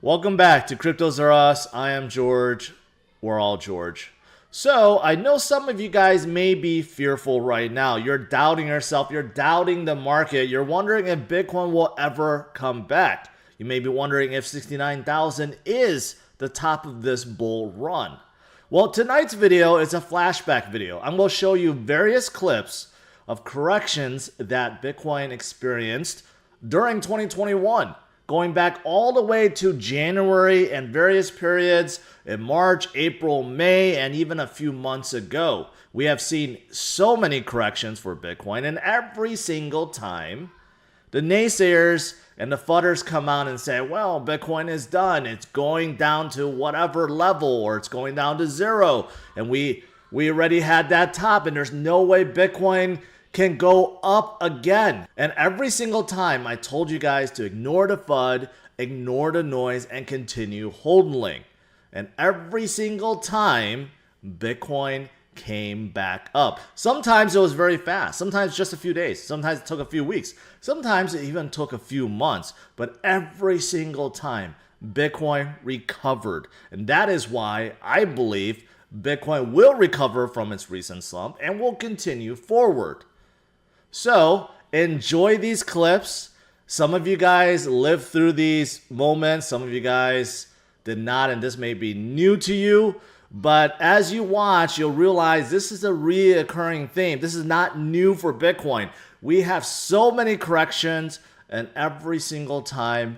Welcome back to Cryptos Are Us. I am George. We're all George. So I know some of you guys may be fearful right now. You're doubting yourself. You're doubting the market. You're wondering if Bitcoin will ever come back. You may be wondering if 69,000 is the top of this bull run. Well, tonight's video is a flashback video. I'm going to show you various clips of corrections that Bitcoin experienced during 2021. Going back all the way to January and various periods in March, April, May, and even a few months ago. We have seen so many corrections for Bitcoin, and every single time, the naysayers and the fudders come out and say, well, Bitcoin is done. It's going down to whatever level, or it's going down to zero. And we already had that top, and there's no way Bitcoin can go up again. And every single time I told you guys to ignore the FUD, ignore the noise, and continue holding. And every single time, Bitcoin came back up. Sometimes it was very fast. Sometimes just a few days. Sometimes it took a few weeks. Sometimes it even took a few months. But every single time, Bitcoin recovered. And that is why I believe Bitcoin will recover from its recent slump and will continue forward. So enjoy these clips. Some of you guys lived through these moments. Some of you guys did not, and this may be new to you. But as you watch, you'll realize this is a reoccurring theme. This is not new for Bitcoin. We have so many corrections, and every single time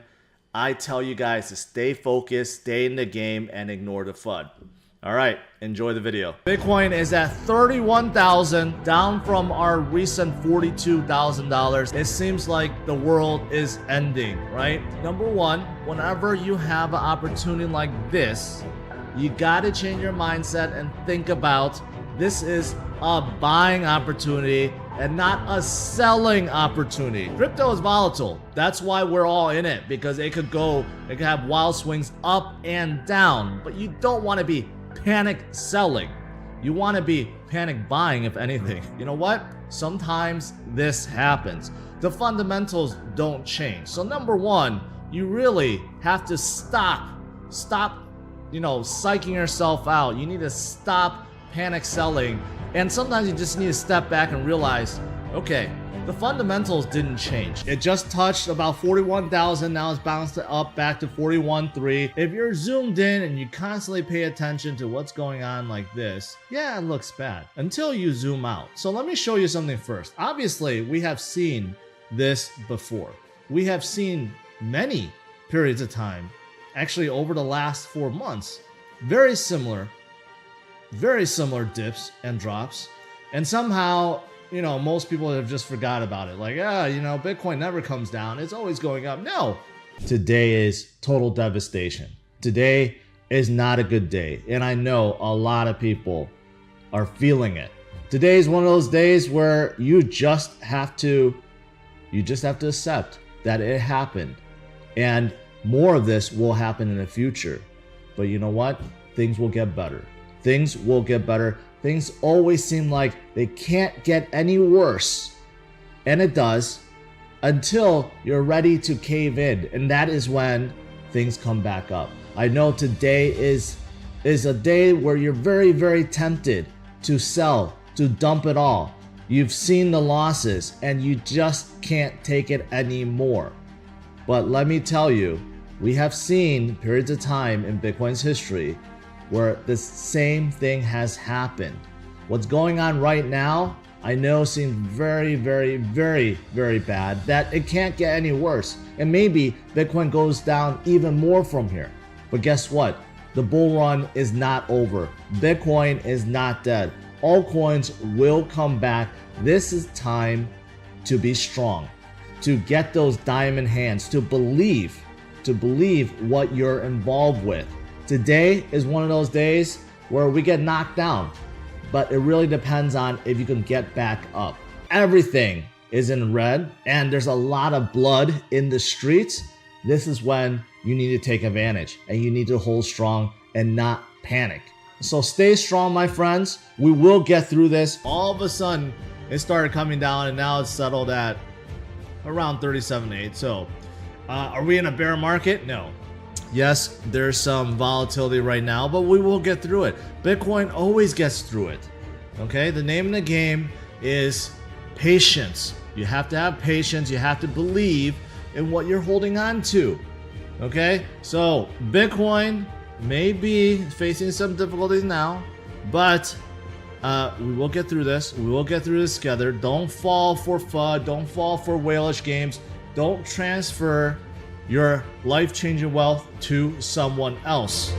I tell you guys to stay focused, stay in the game, and ignore the FUD. All right, enjoy the video. Bitcoin is at 31,000, down from our recent $42,000. It seems like the world is ending, right? Number one, whenever you have an opportunity like this, you gotta change your mindset and think about this is a buying opportunity and not a selling opportunity. Crypto is volatile. That's why we're all in it, because it could have wild swings up and down, but you don't want to be panic selling. You want to be panic buying, if anything. You know what? Sometimes this happens. The fundamentals don't change. So number one, you really have to stop, psyching yourself out. You need to stop panic selling. And sometimes you just need to step back and realize, okay, the fundamentals didn't change. It just touched about 41,000. Now it's bounced up back to 41.3. If you're zoomed in and you constantly pay attention to what's going on like this, yeah, it looks bad until you zoom out. So let me show you something first. Obviously, we have seen this before. We have seen many periods of time, actually over the last 4 months, very similar dips and drops. And somehow, most people have just forgot about it. Like, Bitcoin never comes down. It's always going up. No. Today is total devastation. Today is not a good day. And I know a lot of people are feeling it. Today is one of those days where you just have to accept that it happened. And more of this will happen in the future. But you know what? Things will get better. Things will get better. Things always seem like they can't get any worse. And it does, until you're ready to cave in. And that is when things come back up. I know today is a day where you're very, very tempted to sell, to dump it all. You've seen the losses and you just can't take it anymore. But let me tell you, we have seen periods of time in Bitcoin's history where the same thing has happened. What's going on right now, I know seems very, very, very, very bad, that it can't get any worse. And maybe Bitcoin goes down even more from here. But guess what? The bull run is not over. Bitcoin is not dead. All coins will come back. This is time to be strong, to get those diamond hands, to believe what you're involved with. Today is one of those days where we get knocked down, but it really depends on if you can get back up. Everything is in red and there's a lot of blood in the streets. This is when you need to take advantage and you need to hold strong and not panic. So stay strong, my friends. We will get through this. All of a sudden, it started coming down and now it's settled at around 37.8. So are we in a bear market? No. Yes, there's some volatility right now, but we will get through it. Bitcoin always gets through it. Okay, the name of the game is patience. You have to have patience. You have to believe in what you're holding on to. Okay, so Bitcoin may be facing some difficulties now, but we will get through this. We will get through this together. Don't fall for FUD. Don't fall for whalish games. Don't transfer your life-changing wealth to someone else.